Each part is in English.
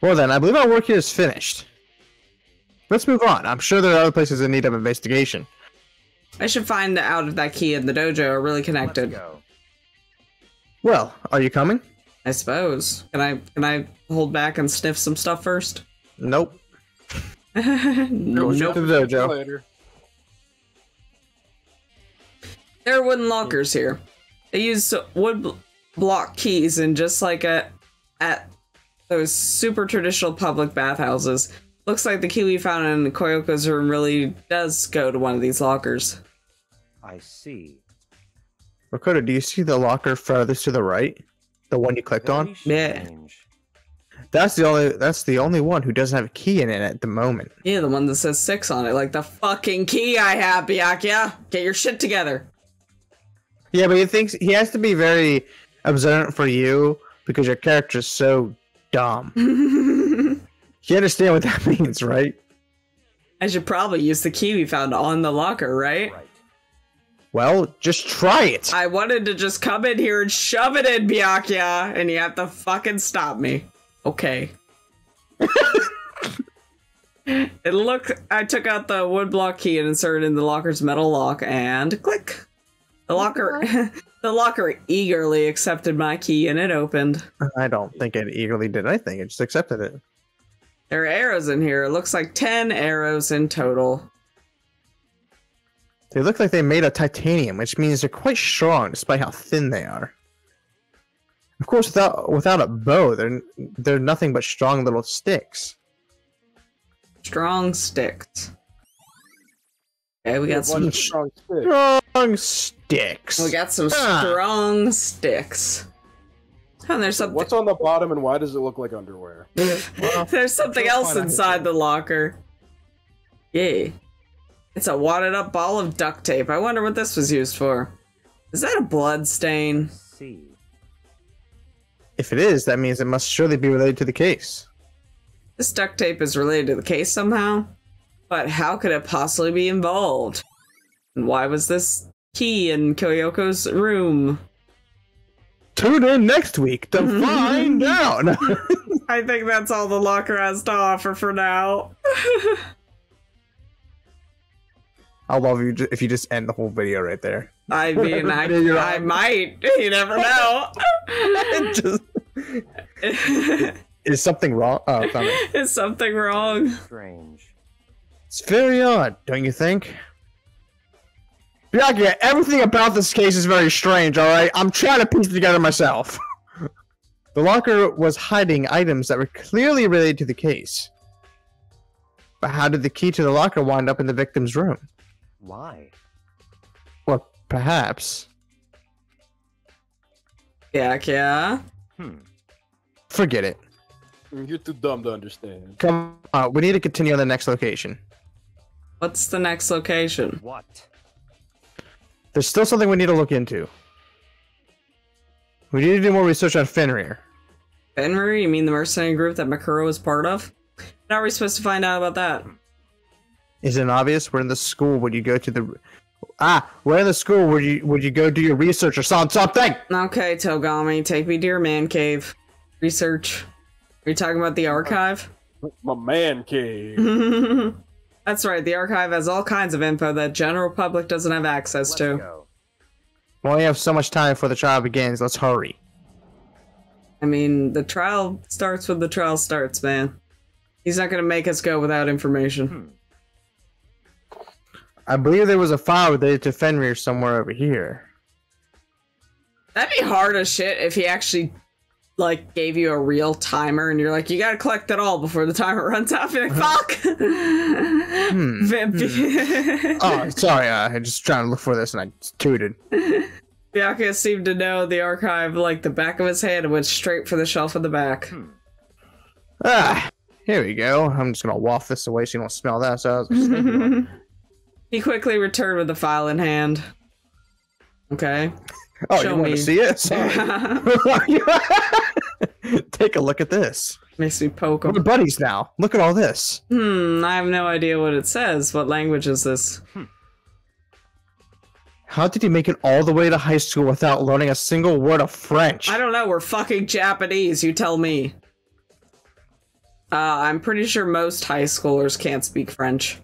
Well then, I believe our work here is finished. Let's move on. I'm sure there are other places in need of investigation. I should find out if that key and the dojo are really connected. Let's go. Well, are you coming? I suppose. Can I hold back and sniff some stuff first? Nope. Nope. To the dojo. Later. There are wooden lockers here. They use wood block keys, and just like at those super traditional public bathhouses, looks like the key we found in Kyoko's room really does go to one of these lockers. I see. Makoto, do you see the locker farthest to the right? The one you clicked on? Yeah. That's the only one who doesn't have a key in it at the moment. Yeah, the one that says 6 on it, like the fucking key I have, Byakuya. Get your shit together. Yeah, but he has to be very observant for you because your character is so dumb. You understand what that means, right? I should probably use the key we found on the locker, right? Well, just try it. I wanted to just come in here and shove it in, Byakuya, and you have to fucking stop me. Okay. I took out the wood block key and inserted it in the locker's metal lock, and click. The locker eagerly accepted my key, and it opened. I don't think it eagerly did anything. It just accepted it. There are arrows in here. It looks like 10 arrows in total. They look like they made of titanium, which means they're quite strong, despite how thin they are. Of course, without a bow, they're nothing but strong little sticks. Strong sticks. Okay, we got some strong sticks. We got some strong sticks. Oh, and there's something. What's on the bottom and why does it look like underwear? Well, there's something else inside the locker. Yay. It's a wadded up ball of duct tape. I wonder what this was used for. Is that a blood stain? See. If it is, that means it must surely be related to the case. This duct tape is related to the case somehow? But how could it possibly be involved? And why was this key in Kyoko's room? Tune in next week to find out. I think that's all the locker has to offer for now. I'll love you if you just end the whole video right there. I mean, I might. You never know. Is something wrong? Oh, Is something wrong? Strange. It's very odd, don't you think? Byakuya, everything about this case is very strange, alright? I'm trying to piece it together myself. The locker was hiding items that were clearly related to the case. But how did the key to the locker wind up in the victim's room? Why? Or perhaps... Yeah. Forget it. You're too dumb to understand. Come on, we need to continue on the next location. What's the next location? What? There's still something we need to look into. We need to do more research on Fenrir. Fenrir? You mean the mercenary group that Makuro is part of? How are we supposed to find out about that? Isn't it obvious? We're in the school. Would you go to the... we're in the school. Would you go do your research or something? Okay, Togami, take me to your man cave. Research. Are you talking about the archive? My man cave. That's right, the archive has all kinds of info that general public doesn't have access to. Go. We only have so much time before the trial begins. Let's hurry. I mean, the trial starts when the trial starts, man. He's not gonna make us go without information. I believe there was a file related to Fenrir somewhere over here. That'd be hard as shit if he actually, like, gave you a real timer and you're like, you gotta collect it all before the timer runs out. You're like, fuck! Oh, sorry, I'm just trying to look for this and I just tooted. Byakuya seemed to know the archive like the back of his hand and went straight for the shelf in the back. Here we go. I'm just gonna waft this away so you don't smell that. So I was just thinking, He quickly returned with the file in hand. Okay. oh, Show you want me. to see it? Sorry. Take a look at this. Makes me poke We're him. buddies now. Look at all this. I have no idea what it says. What language is this? How did you make it all the way to high school without learning a single word of French? I don't know. We're fucking Japanese. You tell me. I'm pretty sure most high schoolers can't speak French.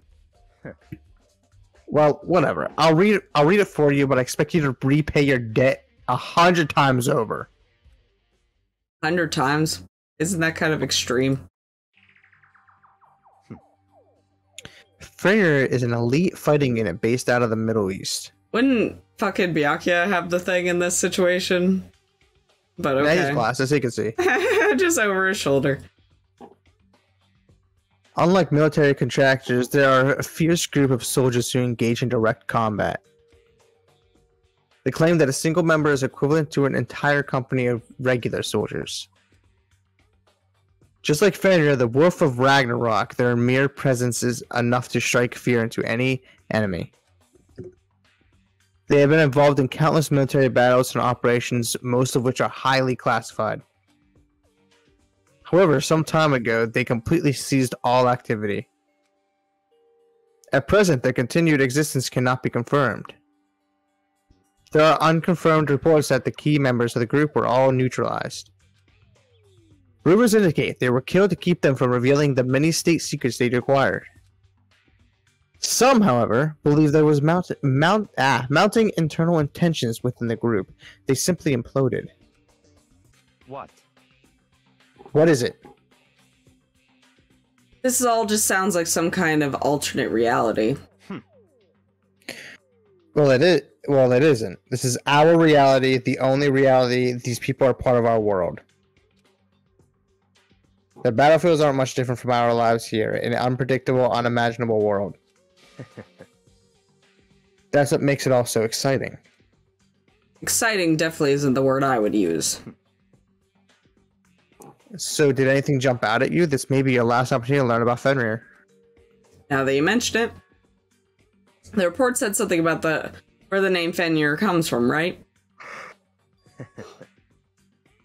Well, whatever. I'll read it for you, but I expect you to repay your debt 100 times over. 100 times? Isn't that kind of extreme? Freyr is an elite fighting unit based out of the Middle East. Wouldn't fucking Byakuya have the thing in this situation? But okay. His glasses, you can see. Just over his shoulder. Unlike military contractors, there are a fierce group of soldiers who engage in direct combat. They claim that a single member is equivalent to an entire company of regular soldiers. Just like Fenrir, the Wolf of Ragnarok, their mere presence is enough to strike fear into any enemy. They have been involved in countless military battles and operations, most of which are highly classified. However, some time ago, they completely ceased all activity. At present, their continued existence cannot be confirmed. There are unconfirmed reports that the key members of the group were all neutralized. Rumors indicate they were killed to keep them from revealing the many state secrets they acquired. Some, however, believe there was mounting internal tensions within the group. They simply imploded. What? What is it? This all just sounds like some kind of alternate reality. Well, it is. Well, it isn't. This is our reality, the only reality. These people are part of our world. The battlefields aren't much different from our lives here, in an unpredictable, unimaginable world. That's what makes it all so exciting. Exciting definitely isn't the word I would use. So, did anything jump out at you? This may be your last opportunity to learn about Fenrir. Now that you mention it, the report said something about where the name Fenrir comes from, right?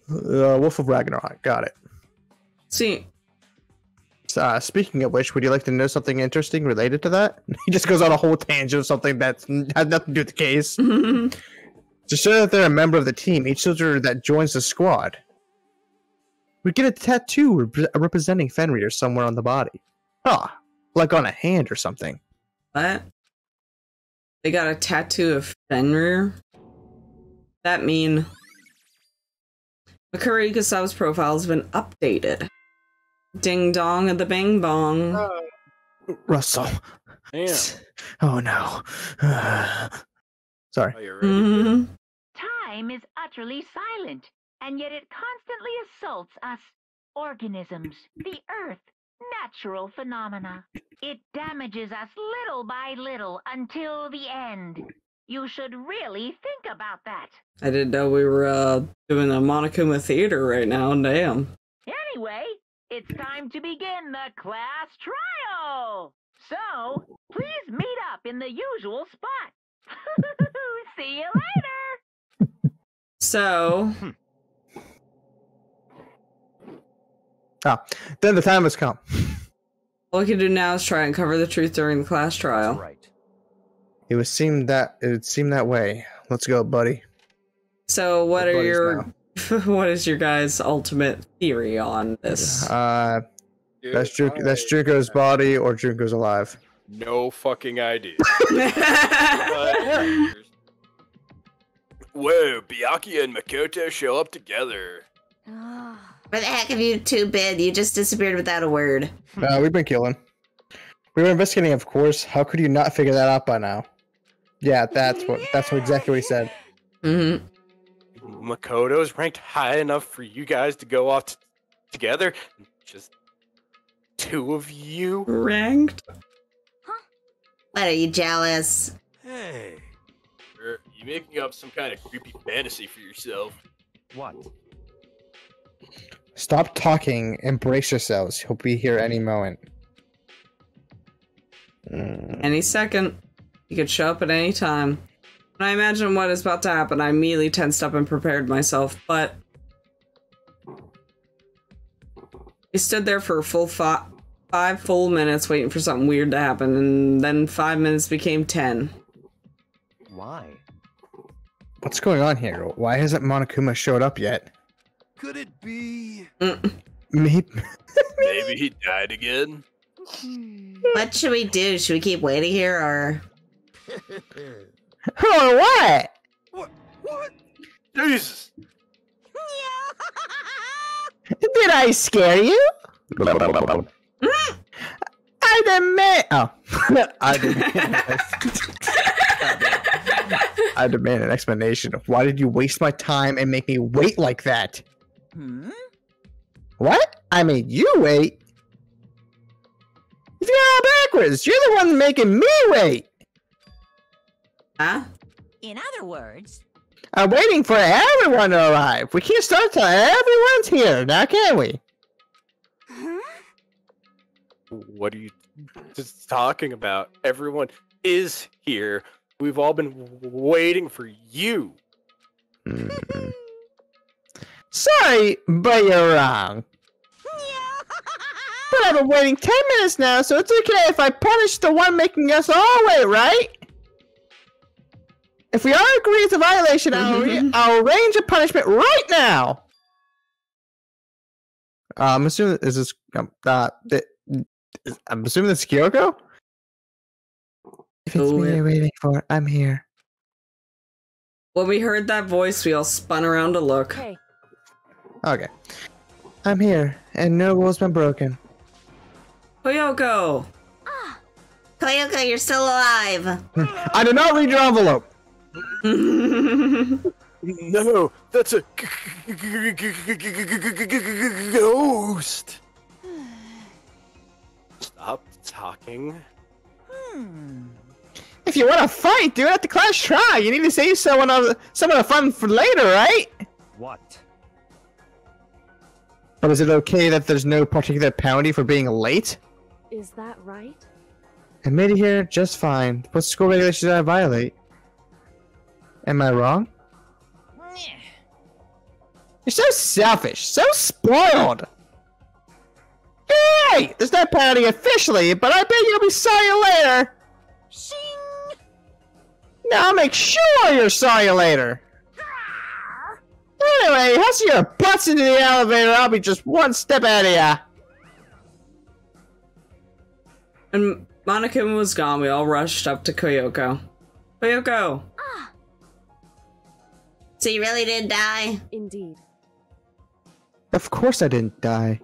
Wolf of Ragnarok. Got it. See, speaking of which, would you like to know something interesting related to that? He just goes on a whole tangent of something that had nothing to do with the case. To show that they're a member of the team, each soldier that joins the squad would get a tattoo representing Fenrir somewhere on the body. Huh. Like on a hand or something. what? They got a tattoo of Fenrir? That mean Makuri Ikusawa's profile has been updated. Ding dong and the bang bong. Russell. Damn. Oh no. Sorry. Are you ready? Mhm. Time is utterly silent, and yet it constantly assaults us, organisms, the earth, natural phenomena. It damages us little by little until the end. You should really think about that. I didn't know we were doing a Monokuma theater right now. Damn. Anyway, it's time to begin the class trial. So, please meet up in the usual spot. See you later. So, Then the time has come. all we can do now is try and cover the truth during the class trial. Right. It would seem that way. Let's go, buddy. So, what We're are buddies your what is your guys' ultimate theory on this? Dude, That's Junko's body or Junko's alive. No fucking idea. But- Whoa, Byakuya and Makoto show up together. Where the heck have you two been? You just disappeared without a word. We've been killing. We were investigating, of course. How could you not figure that out by now? Yeah, that's exactly what he said. Mm-hmm. Makoto's ranked high enough for you guys to go off together. Just two of you. Ranked? What, are you jealous? Hey, are you making up some kind of creepy fantasy for yourself? What? Stop talking. Embrace yourselves. He'll be here any moment. Any second. He could show up at any time. When I imagine what is about to happen, I immediately tensed up and prepared myself, but I stood there for a full 5 full minutes waiting for something weird to happen, and then 5 minutes became 10. Why? What's going on here? Why hasn't Monokuma showed up yet? Could it be? Maybe, Maybe he died again. What should we do? Should we keep waiting here or? Or what? What? Jesus. Did I scare you? I demand. Oh, I demand. I demand an explanation. Why did you waste my time and make me wait like that? What? I made you wait? You're all backwards. You're the one making me wait. Huh? In other words, I'm waiting for everyone to arrive. We can't start till everyone's here, now can we? What are you just talking about? Everyone is here. We've all been waiting for you. Sorry, but you're wrong. But I've been waiting 10 minutes now, so it's okay if I punish the one making us all wait, right? If we all agree it's a violation, I'll arrange a punishment right now. I'm assuming is this I'm assuming this is Kyoko? If it's me you're waiting for, I'm here. When we heard that voice, we all spun around to look. hey, Okay. I'm here, and no rule's been broken. Kyoko! Kyoko, you're still alive. I did not read your envelope. No, that's a ghost. Stop talking. If you want to fight, do it at the class try. You need to save some of the fun for later, right? What? But is it okay that there's no particular penalty for being late? is that right? I made it here just fine. What school regulations did I violate? Am I wrong? You're so selfish, so spoiled. Hey, there's no penalty officially, but I bet you'll be sorry later. Shing! Now I'll make sure you're sorry later. Anyway, hustle your butts into the elevator. I'll be just one step ahead of ya. And Monokuma was gone. We all rushed up to Kyoko. Kyoko! So you really did die? Indeed. Of course I didn't die.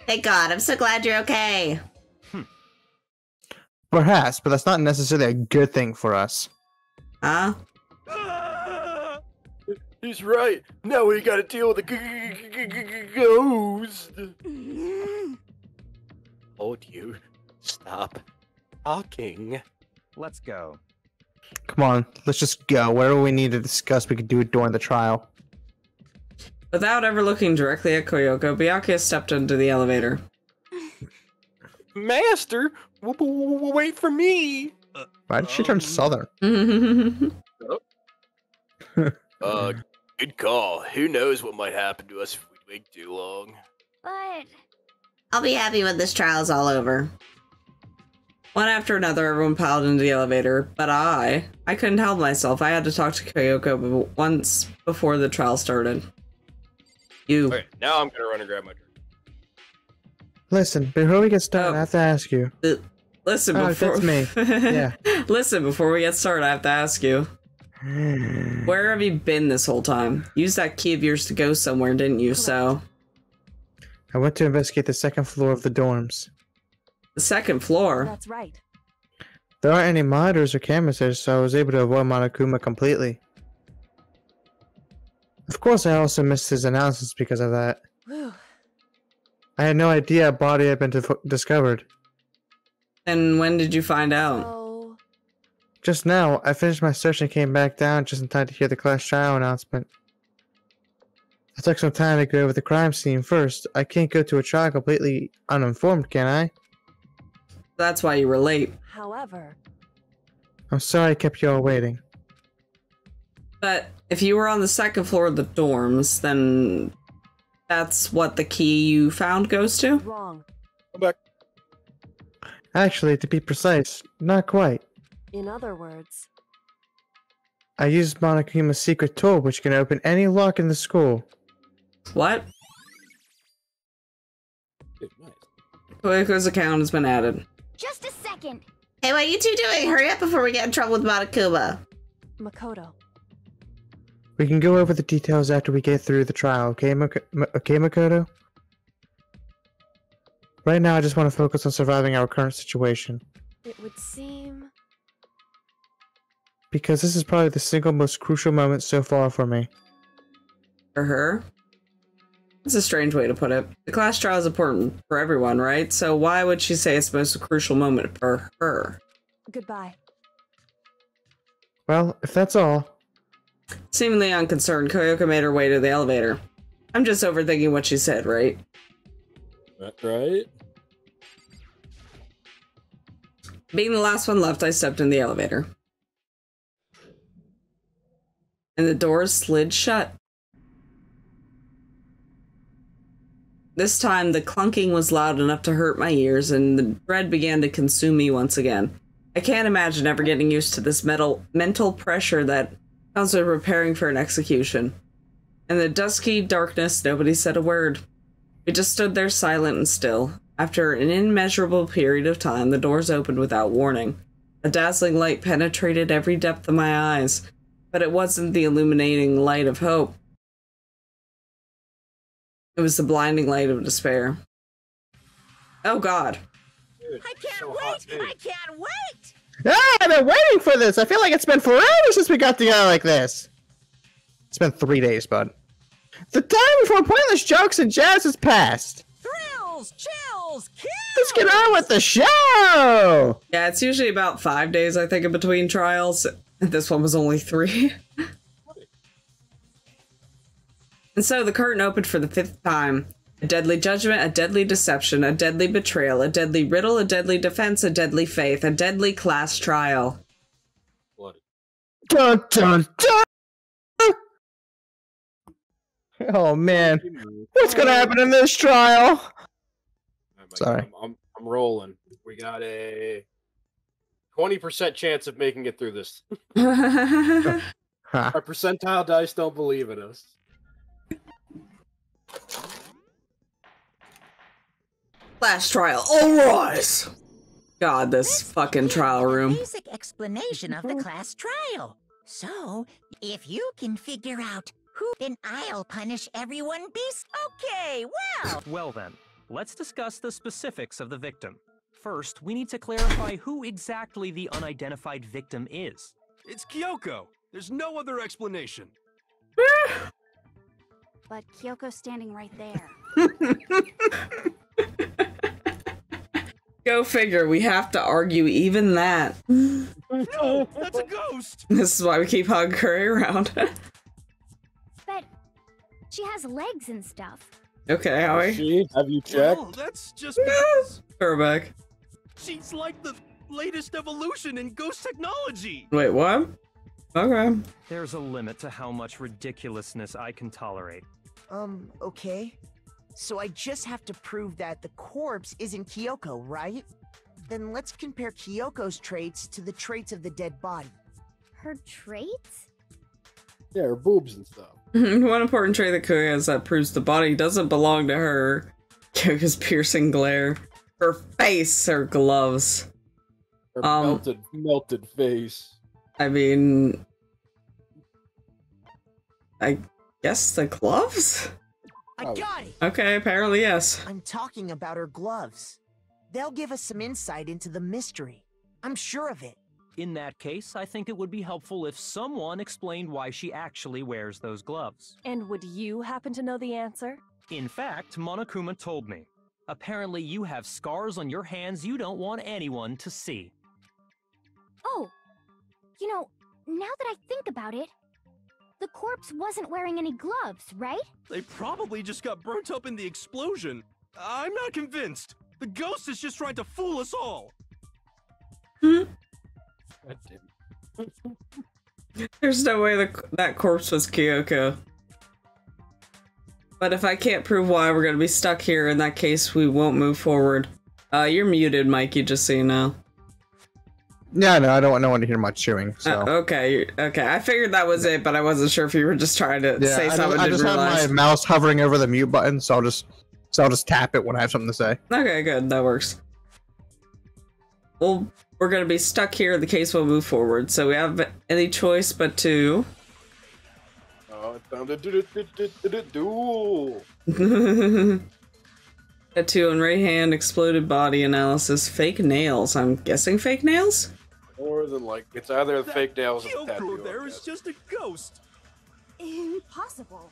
Thank God, I'm so glad you're okay. Perhaps, but that's not necessarily a good thing for us. Huh? He's right. Now we gotta deal with the ghost. Told you. Stop talking. Let's go. Come on, let's just go. Whatever we need to discuss, we can do it during the trial. Without ever looking directly at Kyoko, Byakuya stepped into the elevator. Master, wait for me. Why did she turn southern? Good call. Who knows what might happen to us if we wait too long. But I'll be happy when this trial's all over. One after another, everyone piled into the elevator, but I couldn't help myself. I had to talk to Kyoko once before the trial started. You. Okay, now I'm gonna run and grab my drink. Listen, before we get started, I have to ask you. Listen, Oh, before... that's me. Yeah. Listen, before we get started, I have to ask you. Where have you been this whole time? Used that key of yours to go somewhere, didn't you? So... I went to investigate the second floor of the dorms. The second floor? That's right. There aren't any monitors or cameras there, so I was able to avoid Monokuma completely. Of course, I also missed his analysis because of that. Whew. I had no idea a body had been discovered. And when did you find out? Oh, Just now, I finished my search and came back down just in time to hear the class trial announcement. I took some time to go over the crime scene first. I can't go to a trial completely uninformed, can I? That's why you were late. however, I'm sorry I kept you all waiting. But if you were on the second floor of the dorms, then that's what the key you found goes to? wrong. Come back. Actually, to be precise, not quite. In other words, I used Monokuma's secret tool, which can open any lock in the school. What? Nice. Kyoko's account has been added. Just a second. Hey, what are you two doing? Hurry up before we get in trouble with Monokuma. Makoto. We can go over the details after we get through the trial, okay, okay, Makoto? Right now, I just want to focus on surviving our current situation. It would seem... Because this is probably the single most crucial moment so far for me. For her? That's a strange way to put it. The class trial is important for everyone, right? So why would she say it's the most crucial moment for her? Goodbye. Well, if that's all... Seemingly unconcerned, Kyoko made her way to the elevator. I'm just overthinking what she said, right? That's right. Being the last one left, I stepped in the elevator. And the doors slid shut. This time, the clunking was loud enough to hurt my ears, and the dread began to consume me once again. I can't imagine ever getting used to this mental pressure that comes with preparing for an execution. In the dusky darkness, nobody said a word. We just stood there silent and still. After an immeasurable period of time, the doors opened without warning. A dazzling light penetrated every depth of my eyes, but it wasn't the illuminating light of hope. It was the blinding light of despair. Oh God. Dude, I can't so wait! hot, dude. I can't wait! Ah, I've been waiting for this! I feel like it's been forever since we got together like this! It's been 3 days, bud. The time for pointless jokes and jazz has passed! Thrills, chills, kills! Let's get on with the show! Yeah, it's usually about 5 days, I think, in between trials. This one was only 3. And so the curtain opened for the 5th time. A deadly judgment, a deadly deception, a deadly betrayal, a deadly riddle, a deadly defense, a deadly faith, a deadly class trial. Bloody. Dun dun dun! Oh man, what's gonna happen in this trial? All right, Mike, Sorry. I'm rolling. We got a 20% chance of making it through this. Ha. Our percentile dice don't believe in us. Class trial, all rise! God, this fucking trial room. Basic explanation of the class trial. So, if you can figure out who, then I'll punish everyone beast. Okay, well. Well then, let's discuss the specifics of the victim. First, we need to clarify who exactly the unidentified victim is. It's Kyoko. There's no other explanation. But Kyoko's standing right there. Go figure, we have to argue even that. No, that's a ghost! This is why we keep hugging Curry around. But she has legs and stuff. Okay, Howie. She, have you checked? Well, that's just because Her back. she's like the latest evolution in ghost technology. Wait, what? Okay. There's a limit to how much ridiculousness I can tolerate. Okay. So I just have to prove that the corpse isn't Kyoko, right? Then let's compare Kyoko's traits to the traits of the dead body. Her traits? Yeah, her boobs and stuff. One important trait that Kuya has that proves the body doesn't belong to her. Kyoko's piercing glare. Her face, her gloves. Her melted face. I mean... I guess the gloves? I got it! Okay, apparently yes. I'm talking about her gloves. They'll give us some insight into the mystery. I'm sure of it. In that case, I think it would be helpful if someone explained why she actually wears those gloves. And would you happen to know the answer? In fact, Monokuma told me. Apparently you have scars on your hands you don't want anyone to see. Oh, you know, now that I think about it, the corpse wasn't wearing any gloves, right? They probably just got burnt up in the explosion. I'm not convinced. The ghost is just trying to fool us all. God damn it. There's no way that corpse was Kyoko. But if I can't prove why we're gonna be stuck here, in that case, we won't move forward. You're muted, Mikey, just so you know. Yeah, no, I don't want no one to hear my chewing, so... Okay. I figured that was it, but I wasn't sure if you were just trying to say something. I just have my mouse hovering over the mute button, so I'll just So I'll just tap it when I have something to say. Okay, good. That works. Well, we're gonna be stuck here. The case will move forward. So we have any choice but to... Oh, it's time to duel. Tattoo on right hand, exploded body analysis, fake nails. I'm guessing fake nails? More than like, it's either the fake nails or the tattoo. Kyoko there is just a ghost. Impossible.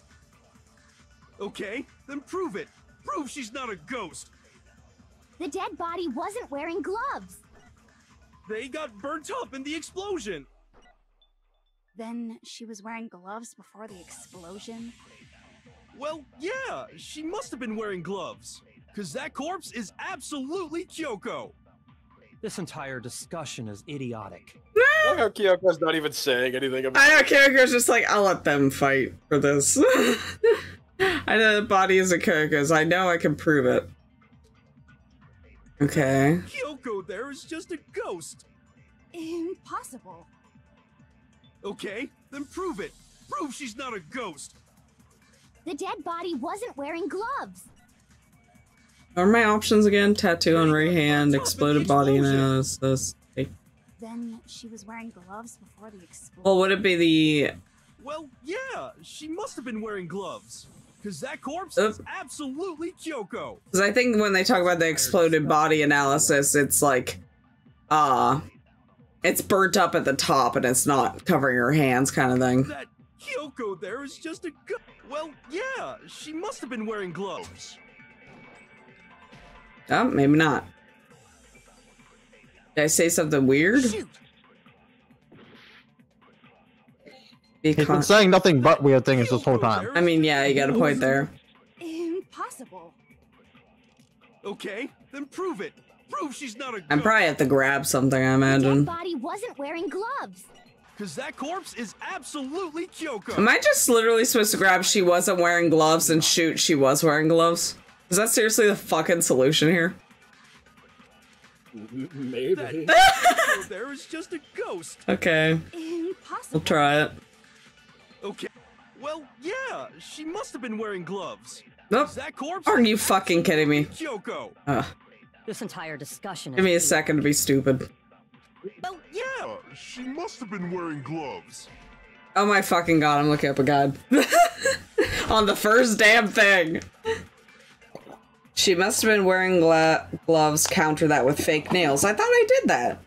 Okay, then prove it. Prove she's not a ghost. The dead body wasn't wearing gloves. They got burnt up in the explosion. Then she was wearing gloves before the explosion? Well, yeah, she must have been wearing gloves. Because that corpse is absolutely Kyoko. This entire discussion is idiotic. Look how Kyoko's not even saying anything about I know, Kyoko's just like, I'll let them fight for this. I know the body isn't Kyoko's. I know I can prove it. Okay. Kyoko there is just a ghost. Impossible. Okay, then prove it. Prove she's not a ghost. The dead body wasn't wearing gloves. What are my options again? Tattoo on right hand, exploded body analysis. Then she was wearing gloves before the explosion. Well, would it be the... Well, yeah, she must have been wearing gloves. Because that corpse is absolutely Kyoko. Because I think when they talk about the exploded body analysis, it's like, it's burnt up at the top and it's not covering her hands kind of thing. That Kyoko there is just a well, yeah, she must have been wearing gloves. Oh, maybe not. Did I say something weird? He's been saying nothing but weird things this whole time. I mean, yeah, you got a point there. Impossible. Okay, then prove it. Prove she's not a ghost. I'm probably have to grab something, I The imagine. dead body wasn't wearing gloves. Because that corpse is absolutely Kyoko. Am I just literally supposed to grab she wasn't wearing gloves and shoot she was wearing gloves? Is that seriously the fucking solution here? Maybe. There is just a ghost. Okay. Impossible. We'll try it. Okay. Well, yeah, she must have been wearing gloves. Nope. That corpse Are you fucking kidding me? Kyoko. This entire discussion Give me a second to be stupid. Well, yeah, she must have been wearing gloves. Oh my fucking god, I'm looking up a guide. On the first damn thing. She must have been wearing gloves, counter that with fake nails. I thought I did that.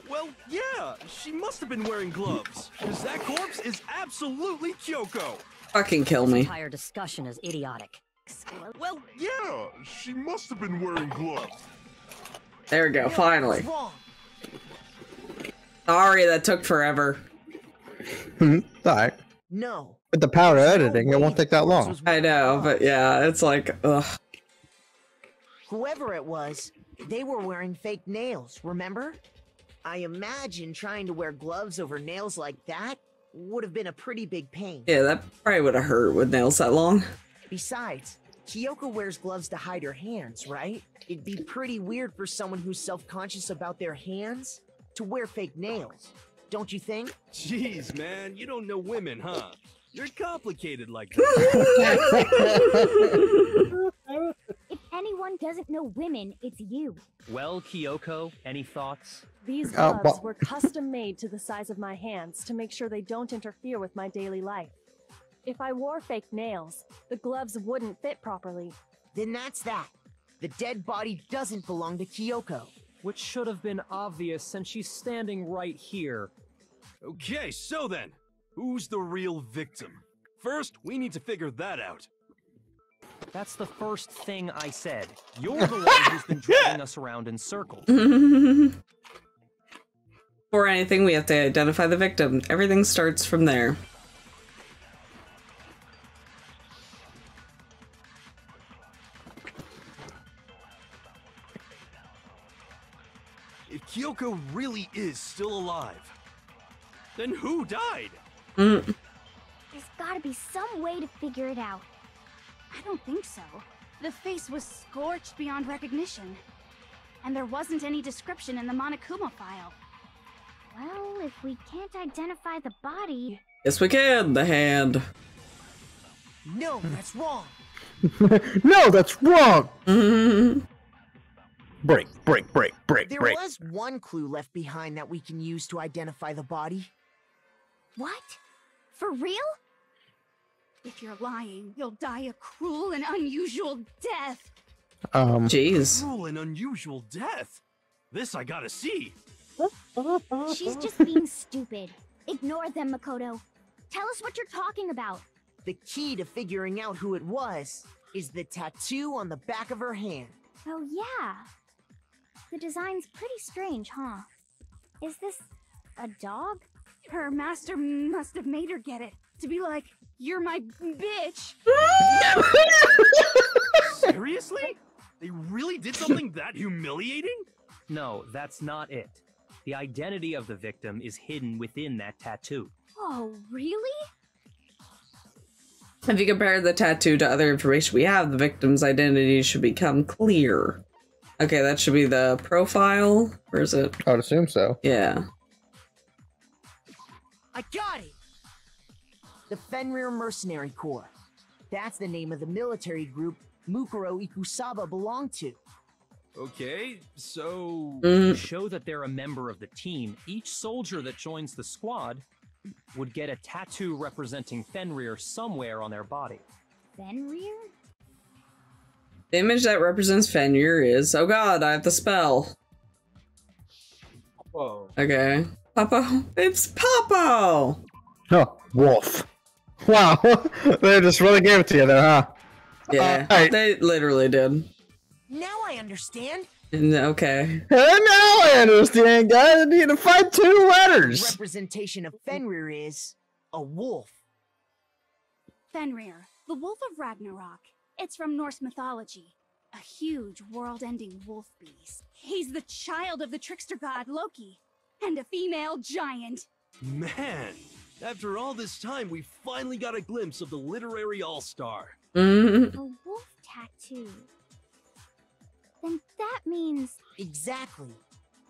Well, yeah, she must have been wearing gloves. Because that corpse is absolutely Kyoko. Fucking kill me. This entire discussion is idiotic. Well, yeah, she must have been wearing gloves. There we go, finally. Sorry, that took forever. Alright. No. With the power of editing, it won't take that long. I know, but yeah, it's like, ugh. Whoever it was, they were wearing fake nails, remember? I imagine trying to wear gloves over nails like that would have been a pretty big pain. Yeah, that probably would have hurt with nails that long. Besides, Kyoko wears gloves to hide her hands, right? It'd be pretty weird for someone who's self-conscious about their hands to wear fake nails, don't you think? Jeez, man, you don't know women, huh? You're complicated like If anyone doesn't know women, it's you. Well, Kyoko, any thoughts? These gloves were custom made to the size of my hands to make sure they don't interfere with my daily life. If I wore fake nails, the gloves wouldn't fit properly. Then that's that. The dead body doesn't belong to Kyoko. Which should have been obvious since she's standing right here. Okay, so then, who's the real victim? First, we need to figure that out. That's the first thing I said. You're the one who's been driving us around in circles. Before anything, we have to identify the victim. Everything starts from there. If Kyoko really is still alive, then who died? There's gotta be some way to figure it out. I don't think so. The face was scorched beyond recognition. And there wasn't any description in the Monokuma file. Well, if we can't identify the body... Yes, we can. The hand. No, that's wrong. No, that's wrong! Break. There was one clue left behind that we can use to identify the body. What? For real? If you're lying, you'll die a cruel and unusual death. Jeez. Cruel and unusual death. This I gotta see. She's just being stupid. Ignore them, Makoto. Tell us what you're talking about. The key to figuring out who it was is the tattoo on the back of her hand. Oh, yeah. The design's pretty strange, huh? Is this a dog? Her master must have made her get it. To be like, you're my bitch. Seriously? They really did something that humiliating? No, that's not it. The identity of the victim is hidden within that tattoo. Oh, really? If you compare the tattoo to other information we have, the victim's identity should become clear. Okay, that should be the profile. Or is it? I would assume so. Yeah. I got it! The Fenrir Mercenary Corps. That's the name of the military group Mukuro Ikusaba belonged to. Okay, so... To show that they're a member of the team, each soldier that joins the squad would get a tattoo representing Fenrir somewhere on their body. Fenrir? The image that represents Fenrir is... Oh god, I have the spell. Whoa. Okay. Popo. It's Popo! Oh, wolf. Wow. They just really gave it to you there, huh? Yeah, they literally did. Now I understand. Okay. And now I understand, guys. I need to find 2 The letters. representation of Fenrir is a wolf. Fenrir, the wolf of Ragnarok. It's from Norse mythology. A huge, world-ending wolf beast. He's the child of the trickster god Loki. And a female giant. Man, after all this time, we finally got a glimpse of the literary all-star. A wolf tattoo. Then that means... Exactly.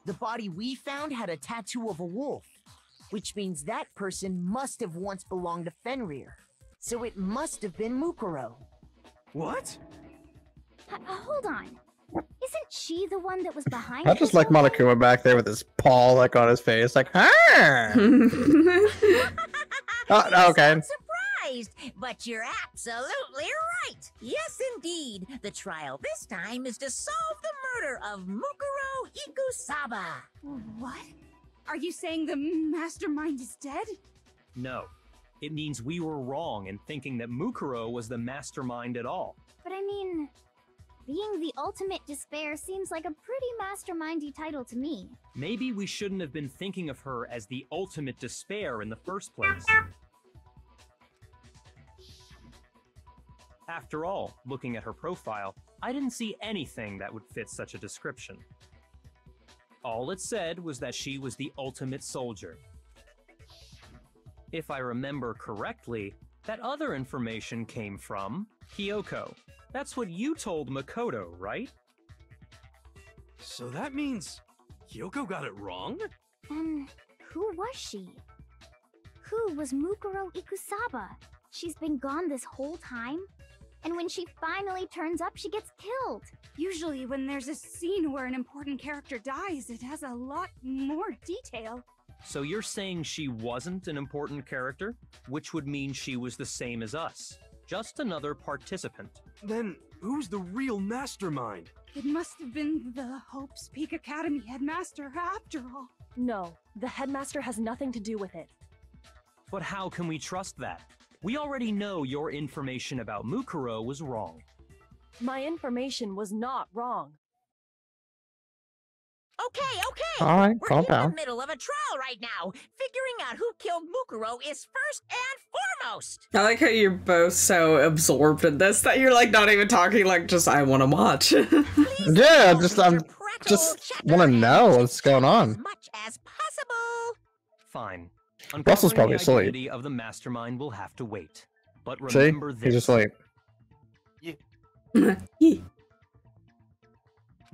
The body we found had a tattoo of a wolf, which means that person must have once belonged to Fenrir. So it must have been Mukuro. What? Hold on. Isn't she the one that was behind I just like Monokuma back there with his paw like on his face, like, huh? Okay. Surprised, but you're absolutely right. Yes, indeed. The trial this time is to solve the murder of Mukuro Ikusaba. What? Are you saying the mastermind is dead? No. It means we were wrong in thinking that Mukuro was the mastermind at all. But I mean, being the ultimate despair seems like a pretty mastermindy title to me. Maybe we shouldn't have been thinking of her as the ultimate despair in the first place. After all, looking at her profile, I didn't see anything that would fit such a description. All it said was that she was the ultimate soldier. If I remember correctly, that other information came from Kyoko. That's what you told Makoto, right? So that means Kyoko got it wrong? And who was she? Who was Mukuro Ikusaba? She's been gone this whole time? And when she finally turns up, she gets killed. Usually when there's a scene where an important character dies, it has a lot more detail. So you're saying she wasn't an important character? Which would mean she was the same as us. Just another participant. Then who's the real mastermind? It must have been the Hope's Peak Academy headmaster after all. No, the headmaster has nothing to do with it. But how can we trust that? We already know your information about Mukuro was wrong. My information was not wrong. Okay. All right, We're calm in down. the middle of a trial right now. Figuring out who killed Mukuro is first and foremost. I like how you're both so absorbed in this that you're like not even talking, like just I want to watch. Yeah, I'm just want to know what's going on. Much as possible. Fine. Russell's probably Uncovering the asleep. identity of the mastermind will have to wait. But See? remember He's this. asleep.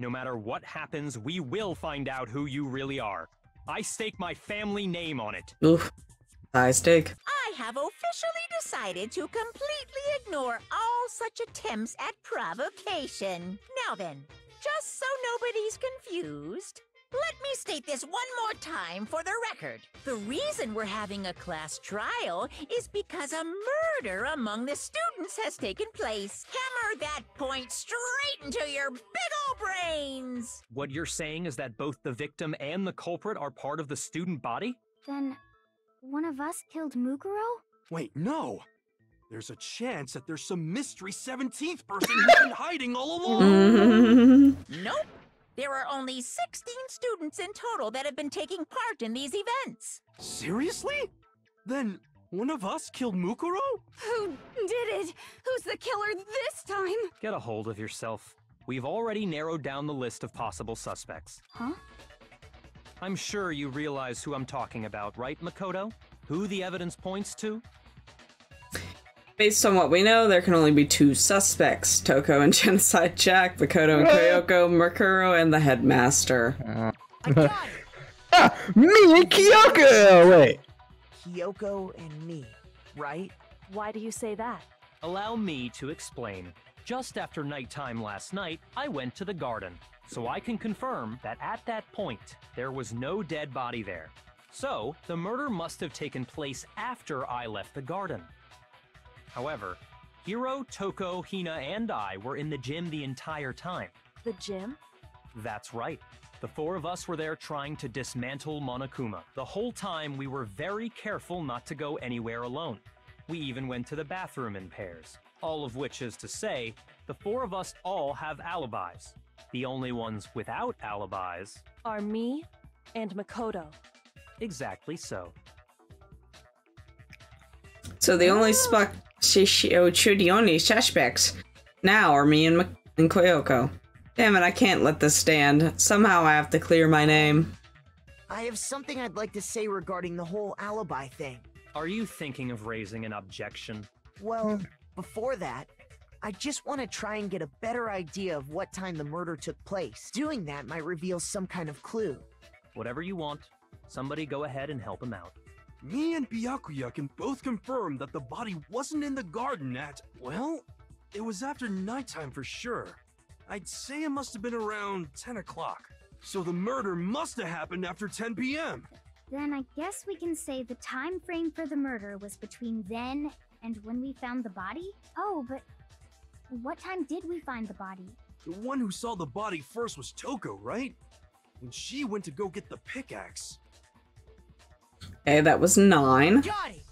No matter what happens, we will find out who you really are. I stake my family name on it. Oof. High stake. I have officially decided to completely ignore all all such attempts at provocation. Now then, just so nobody's confused, let me state this one more time for the record. The reason we're having a class trial is because a murder among the students has taken place. Hammer that point straight into your big ol' brains! What you're saying is that both the victim and the culprit are part of the student body? Then, one of us killed Mukuro? Wait, no! There's a chance that there's some mystery 17th person who's been hiding all along! Nope! There are only 16 students in total that have been taking part in these events. Seriously? Then one of us killed Mukuro? Who did it? Who's the killer this time? Get a hold of yourself. We've already narrowed down the list of possible suspects. Huh? I'm sure you realize who I'm talking about, right, Makoto? Who the evidence points to? Based on what we know, there can only be 2 suspects. Toko and Genocide Jack, Makoto and Kyoko, Mukuro, and the headmaster. Me and Kyoko! Wait. Kyoko and me, right? Why do you say that? Allow me to explain. Just after nighttime last night, I went to the garden, so I can confirm that at that point, there was no dead body there. So, the murder must have taken place after I left the garden. However, Hiro, Toko, Hina, and I were in the gym the entire time. The gym? That's right. The 4 of us were there trying to dismantle Monokuma. The whole time we were very careful not to go anywhere alone. We even went to the bathroom in pairs. All of which is to say, the 4 of us all have alibis. The only ones without alibis are me and Makoto. Exactly so. So the only the only suspects now are me and Kyoko. Damn it, I can't let this stand. Somehow I have to clear my name. I have something I'd like to say regarding the whole alibi thing. Are you thinking of raising an objection? Well, before that, I just want to try and get a better idea of what time the murder took place. Doing that might reveal some kind of clue. Whatever you want. Somebody go ahead and help him out. Me and Byakuya can both confirm that the body wasn't in the garden at, well, it was after nighttime for sure. I'd say it must have been around 10 o'clock. So the murder must have happened after 10 p.m. Then I guess we can say the time frame for the murder was between then and when we found the body? Oh, but what time did we find the body? The one who saw the body first was Toko, right? And she went to go get the pickaxe. Okay, that was 9. Got it!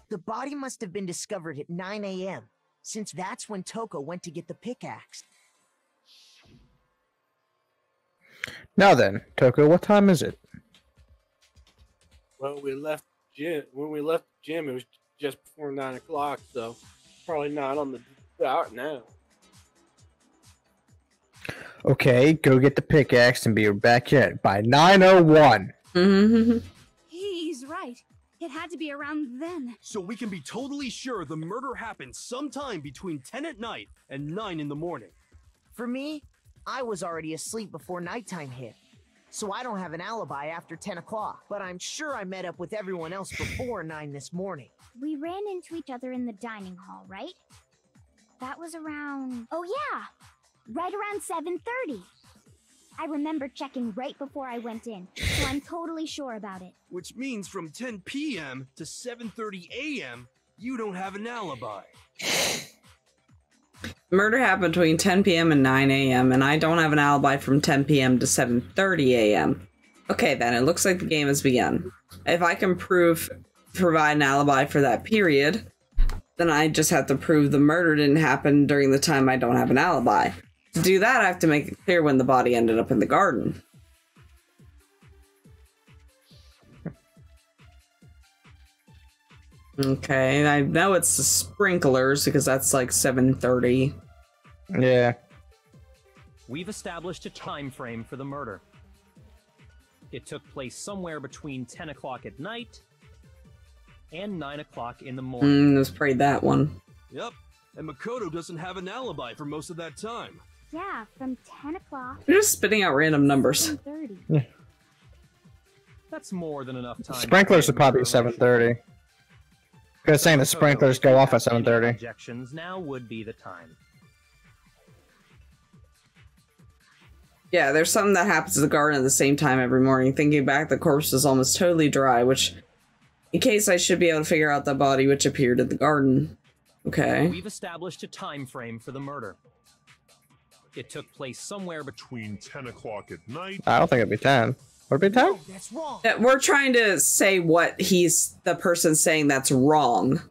The body must have been discovered at 9 a.m., since that's when Toko went to get the pickaxe. Now then, Toko, what time is it? Well, when we left the gym, it was just before 9 o'clock, so probably not on the dot now. Okay, go get the pickaxe and be back here by 9:01. He's right. It had to be around then. So we can be totally sure the murder happened sometime between 10 at night and 9 in the morning. For me, I was already asleep before nighttime hit, so I don't have an alibi after 10 o'clock. But I'm sure I met up with everyone else before 9 this morning. We ran into each other in the dining hall, right? That was around... Oh yeah! Right around 7:30. I remember checking right before I went in, so I'm totally sure about it. Which means from 10 p.m. to 7:30 a.m., you don't have an alibi. Murder happened between 10 p.m. and 9 a.m., and I don't have an alibi from 10 p.m. to 7:30 a.m. Okay, then, it looks like the game has begun. If I can provide an alibi for that period, then I just have to prove the murder didn't happen during the time I don't have an alibi. To do that, I have to make it clear when the body ended up in the garden. Okay, I know it's the sprinklers because that's like 7:30. Yeah. We've established a time frame for the murder. It took place somewhere between 10 o'clock at night and 9 o'clock in the morning. Let's pray that one. Yep, and Makoto doesn't have an alibi for most of that time. Yeah, from 10 o'clock. You're just spitting out random numbers. 7:30. Yeah. That's more than enough time. Sprinklers are probably 7:30. Because saying the sprinklers go off at 7:30. Objections, now would be the time. Yeah, there's something that happens in the garden at the same time every morning. Thinking back, the corpse was almost totally dry, which, in case I should be able to figure out the body which appeared in the garden. Okay. We've established a time frame for the murder. It took place somewhere between 10 o'clock at night. I don't think it'd be 10. Would it be 10? That's wrong. We're trying to say what the person saying that's wrong.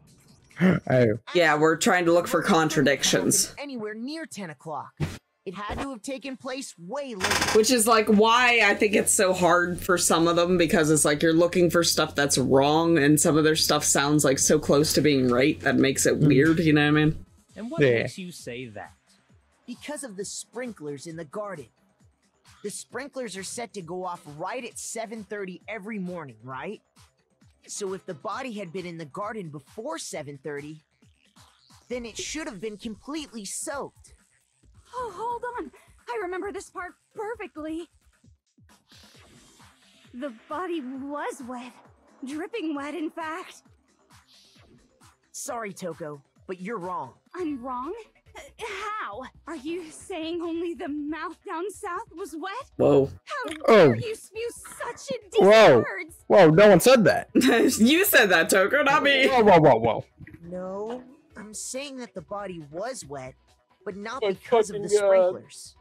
Oh. Yeah, we're trying to look for contradictions. Anywhere near 10 o'clock. It had to have taken place way later. Which is like why I think it's so hard for some of them, because it's like you're looking for stuff that's wrong and some of their stuff sounds like so close to being right that makes it weird, you know what I mean? And what makes you say that? Because of the sprinklers in the garden. The sprinklers are set to go off right at 7:30 every morning, right? So if the body had been in the garden before 7:30, then it should have been completely soaked. Oh, hold on. I remember this part perfectly. The body was wet. Dripping wet, in fact. Sorry, Toko, but you're wrong. I'm wrong? How? Are you saying only the mouth down south was wet? Whoa. How Oh. dare you spew such indecent Whoa. words? Whoa, no one said that. You said that, Toko, not me. Whoa. No, I'm saying that the body was wet, but not because of the sprinklers.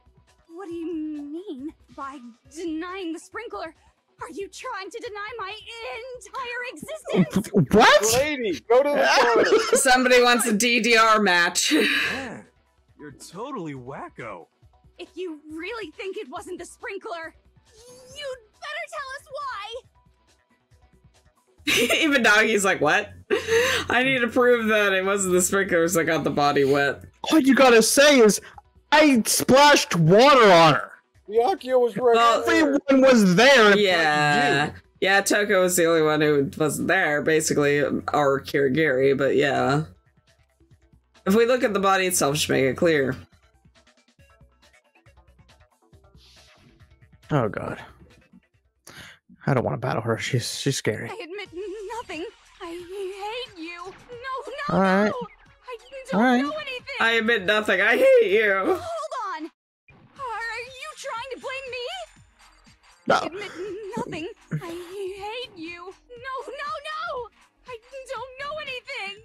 What do you mean by denying the sprinkler? Are you trying to deny my entire existence? What? Lady, go to the toilet. Somebody wants a DDR match. Yeah, you're totally wacko. If you really think it wasn't the sprinkler, you'd better tell us why. Even now he's like, what? I need to prove that it wasn't the sprinklers that got the body wet. All you gotta say is, I splashed water on her. Yakio was right. Everyone was there. Yeah. Yeah, Toko was the only one who wasn't there, basically, or Kirigiri, but yeah. If we look at the body itself, should make it clear. Oh god. I don't want to battle her. She's scary. I admit nothing. I hate you. No, All right. I don't All right. know anything. I admit nothing. I hate you. Hold on. Are you trying to blame me? No. I admit nothing. I hate you. No. I don't know anything.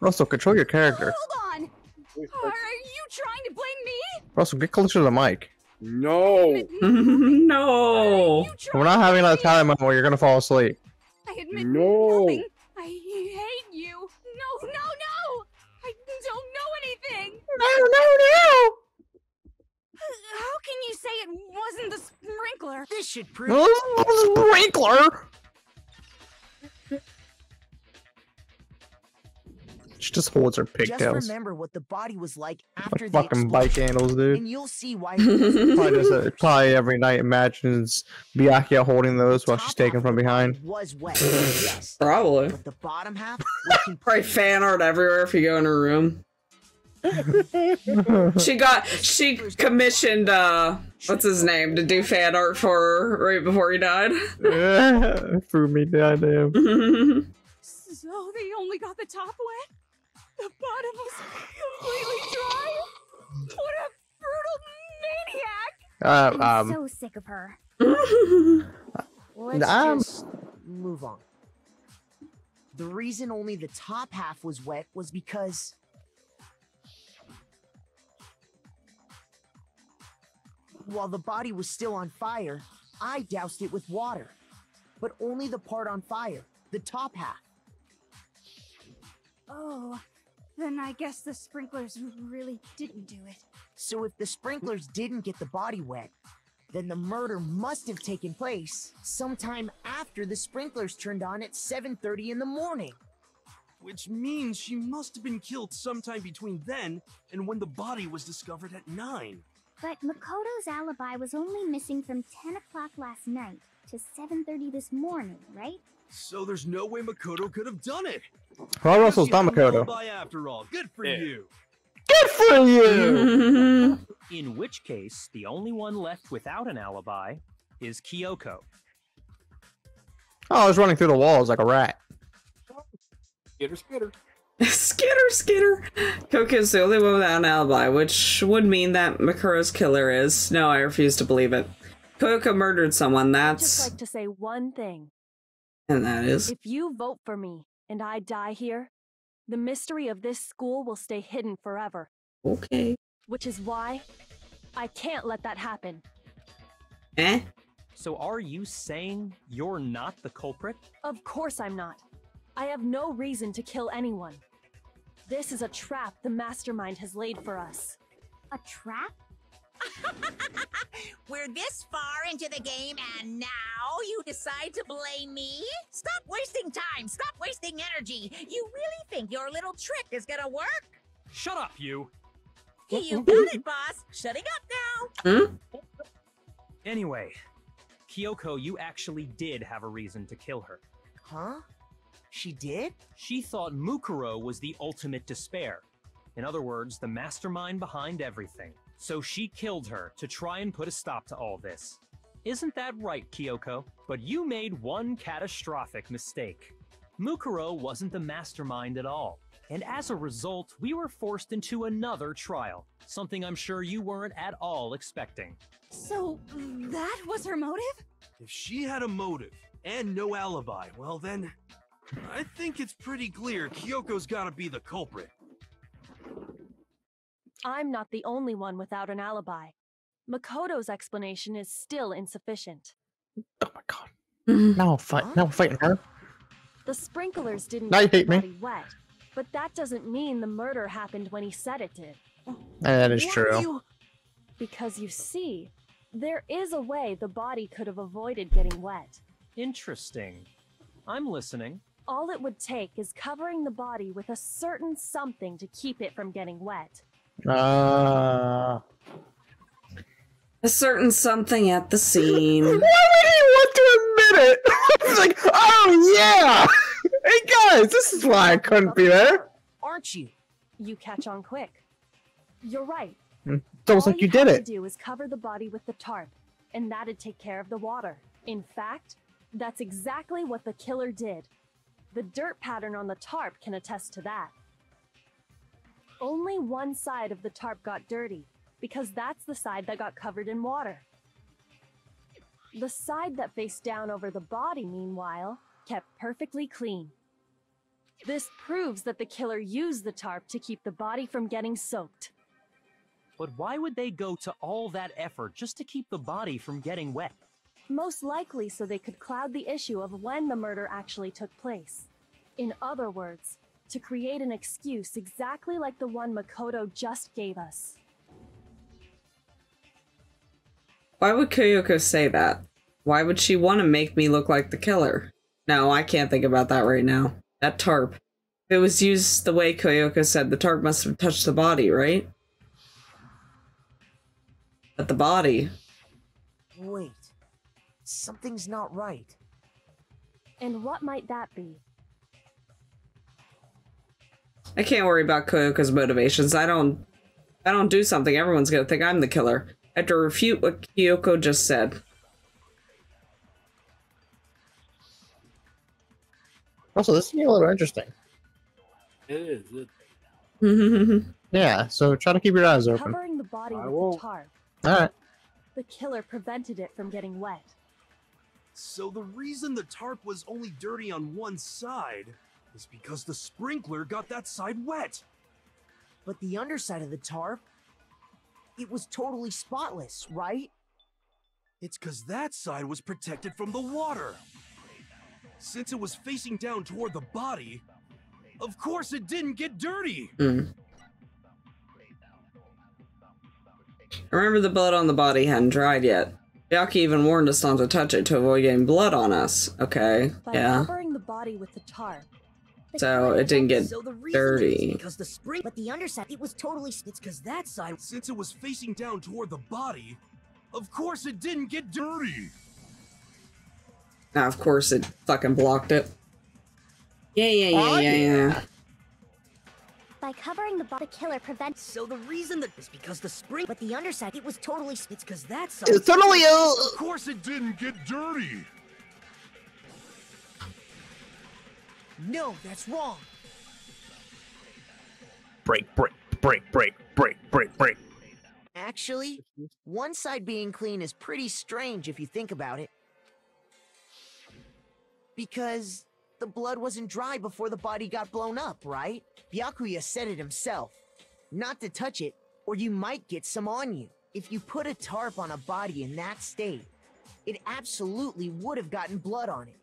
Russell, control your character. Hold on. Are you trying to blame me? Russell, get closer to the mic. No. No. We're not having an Italian moment where you're gonna fall asleep. I admit No. nothing. I hate you. No. I don't know anything. No. How can you say it wasn't the sprinkler? This should prove Sprinkler. She just holds her Just pigtails. remember what the body was like after Like the fucking bike explosion, handles, dude. and you'll see why. Probably every night imagines Byakuya holding those while she's taken from behind. Was wet, yes, Probably. but the bottom half was Probably fan art everywhere if you go in her room. She commissioned what's his name to do fan art for her right before he died. For me, goddamn. So they only got the top wet? The bottom was completely dry? What a brutal maniac! I'm so sick of her. Let's just move on. The reason only the top half was wet was because while the body was still on fire, I doused it with water. But only the part on fire, the top half. Oh, then I guess the sprinklers really didn't do it. So if the sprinklers didn't get the body wet, then the murder must have taken place sometime after the sprinklers turned on at 7:30 in the morning. Which means she must have been killed sometime between then and when the body was discovered at 9. But Makoto's alibi was only missing from 10 o'clock last night to 7:30 this morning, right? So there's no way Makoto could have done it. Well, Russell's not Makoto. Alibi after all. Good for you. Good for you! In which case, the only one left without an alibi is Kyoko. Oh, I was running through the walls like a rat. Skitter, skitter. Skitter. Kyoko's the only one without an alibi, which would mean that Makuro's killer is. No, I refuse to believe it. Kyoko murdered someone, I'd just that's... like to say one thing. And that is... If you vote for me and I die here, the mystery of this school will stay hidden forever. Okay. Which is why I can't let that happen. Eh? So are you saying you're not the culprit? Of course I'm not. I have no reason to kill anyone. This is a trap the mastermind has laid for us. A trap? We're this far into the game and now you decide to blame me? Stop wasting time! Stop wasting energy! You really think your little trick is gonna work? Shut up, you! You got it, boss! Shutting up now! Anyway, Kyoko, you actually did have a reason to kill her. Huh? She did? She thought Mukuro was the ultimate despair. In other words, the mastermind behind everything. So she killed her to try and put a stop to all this. Isn't that right, Kyoko? But you made one catastrophic mistake. Mukuro wasn't the mastermind at all. And as a result, we were forced into another trial. Something I'm sure you weren't at all expecting. So, that was her motive? If she had a motive and no alibi, well then, I think it's pretty clear Kyoko's gotta be the culprit. I'm not the only one without an alibi. Makoto's explanation is still insufficient. Oh my god. Now we're fighting her. The sprinklers didn't Now you get hate the me. body wet, but that doesn't mean the murder happened when he said it did. That is true. Because you see, there is a way the body could have avoided getting wet. Interesting. I'm listening. All it would take is covering the body with a certain something to keep it from getting wet. A certain something at the scene. Why would he want to admit it? He's like, oh yeah! Hey guys, this is why I couldn't be there. Aren't you? You catch on quick. You're right. It's almost like you did All it. you have to do is cover the body with the tarp, and that'd take care of the water. In fact, that's exactly what the killer did. The dirt pattern on the tarp can attest to that. Only one side of the tarp got dirty, because that's the side that got covered in water. The side that faced down over the body, meanwhile, kept perfectly clean. This proves that the killer used the tarp to keep the body from getting soaked. But why would they go to all that effort just to keep the body from getting wet? Most likely so they could cloud the issue of when the murder actually took place. In other words, to create an excuse exactly like the one Makoto just gave us. Why would Kyoko say that? Why would she want to make me look like the killer? No, I can't think about that right now. That tarp. If it was used the way Kyoko said, the tarp must have touched the body, right? But the body. Wait. Something's not right. And what might that be? I can't worry about Kyoko's motivations. I don't do something, everyone's gonna think I'm the killer. I have to refute what Kyoko just said. Also, this is a little interesting. It is. Yeah, so try to keep your eyes open. Covering the body with the tarp. Alright. The killer prevented it from getting wet. So the reason the tarp was only dirty on one side is because the sprinkler got that side wet. But the underside of the tarp, it was totally spotless, right? It's because that side was protected from the water. Since it was facing down toward the body, of course it didn't get dirty. Remember, the blood on the body hadn't dried yet. Yaki even warned us not to touch it to avoid getting blood on us. Okay, By yeah. covering the body with the tarp. So it didn't get dirty. Because the spring, but the underside, it was totally. It's because that side. Since it was facing down toward the body, of course it didn't get dirty. Now, of course, it fucking blocked it. Yeah. By covering the body, the killer prevents. So the reason that is because the spring, but the underside, it was totally. It's because that side. It's totally. Of course it didn't get dirty. No, that's wrong. break, break, break, break, break, break, break. Actually, one side being clean is pretty strange if you think about it. Because the blood wasn't dry before the body got blown up, right? Byakuya said it himself. Not to touch it, or you might get some on you. If you put a tarp on a body in that state, it absolutely would have gotten blood on it.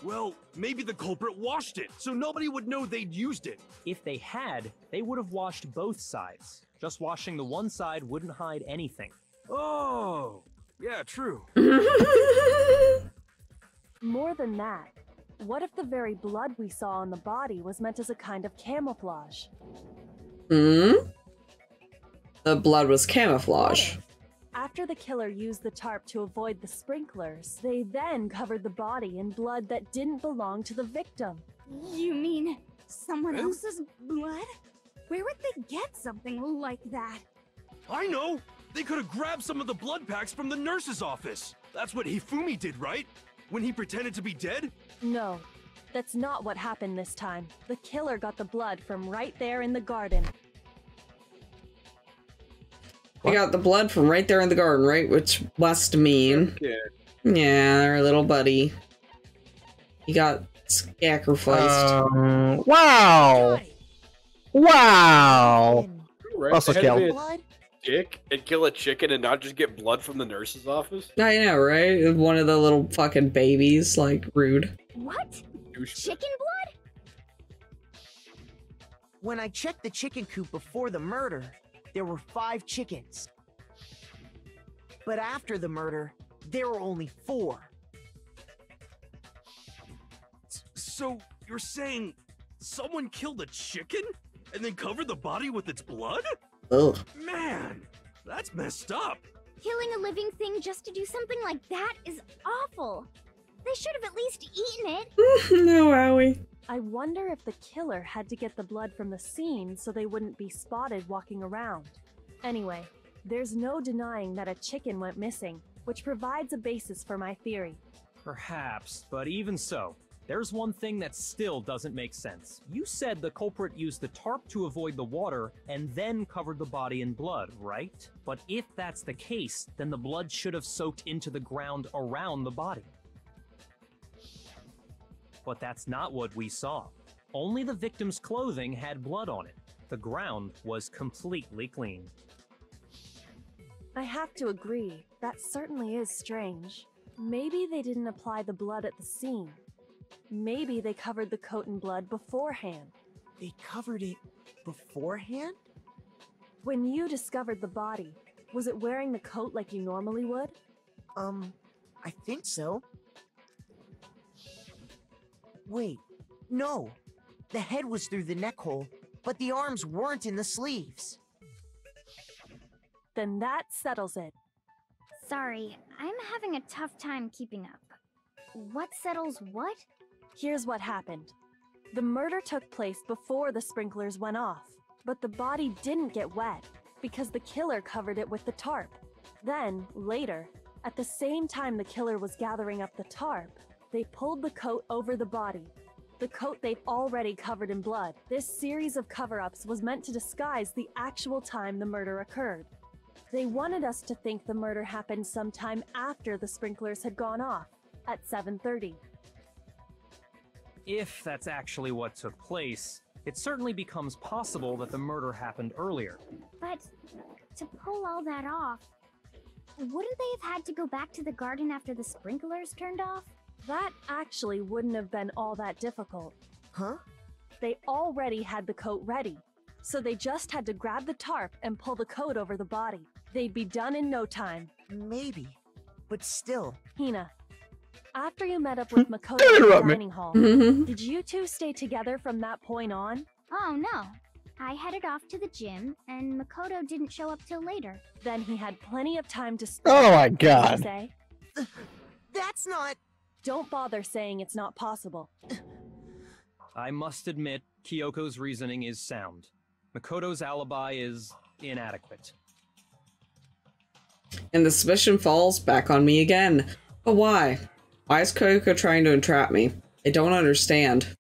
Well, maybe the culprit washed it, so nobody would know they'd used it. If they had, they would have washed both sides. Just washing the one side wouldn't hide anything. Oh, yeah, true. More than that, what if the very blood we saw on the body was meant as a kind of camouflage? The blood was camouflage. After the killer used the tarp to avoid the sprinklers, they then covered the body in blood that didn't belong to the victim. You mean someone else's blood? Where would they get something like that? I know! They could have grabbed some of the blood packs from the nurse's office. That's what Hifumi did, right? When he pretended to be dead? No, that's not what happened this time. The killer got the blood from right there in the garden. We got the blood from right there in the garden, right? Which must mean... Yeah, our little buddy. He got sacrificed. Wow! Wow! Also kill. Chick and kill a chicken and not just get blood from the nurse's office? I know, right? One of the little fucking babies, like, rude. What? Chicken blood? When I checked the chicken coop before the murder, there were 5 chickens. But after the murder, there were only 4. So, you're saying someone killed a chicken and then covered the body with its blood? Ugh. Man, that's messed up. Killing a living thing just to do something like that is awful. They should have at least eaten it. No, Owie. I wonder if the killer had to get the blood from the scene so they wouldn't be spotted walking around. Anyway, there's no denying that a chicken went missing, which provides a basis for my theory. Perhaps, but even so, there's one thing that still doesn't make sense. You said the culprit used the tarp to avoid the water and then covered the body in blood, right? But if that's the case, then the blood should have soaked into the ground around the body. But that's not what we saw. Only the victim's clothing had blood on it. The ground was completely clean. I have to agree, that certainly is strange. Maybe they didn't apply the blood at the scene. Maybe they covered the coat in blood beforehand. They covered it beforehand? When you discovered the body, was it wearing the coat like you normally would? I think so. Wait, no. The head was through the neck hole, but the arms weren't in the sleeves. Then that settles it. Sorry, I'm having a tough time keeping up. What settles what? Here's what happened. The murder took place before the sprinklers went off, but the body didn't get wet because the killer covered it with the tarp. Then, later, at the same time the killer was gathering up the tarp, they pulled the coat over the body. The coat they've already covered in blood. This series of cover-ups was meant to disguise the actual time the murder occurred. They wanted us to think the murder happened sometime after the sprinklers had gone off, at 7:30. If that's actually what took place, it certainly becomes possible that the murder happened earlier. But to pull all that off, wouldn't they have had to go back to the garden after the sprinklers turned off? That actually wouldn't have been all that difficult. Huh? They already had the coat ready, so they just had to grab the tarp and pull the coat over the body. They'd be done in no time. Maybe, but still. Hina, after you met up with Makoto in the dining hall, did you two stay together from that point on? Oh no. I headed off to the gym, and Makoto didn't show up till later. Then he had plenty of time to spare. Oh my god. Say. That's not... Don't bother saying it's not possible. I must admit, Kyoko's reasoning is sound. Makoto's alibi is inadequate. And the suspicion falls back on me again. But why? Why is Kyoko trying to entrap me? I don't understand.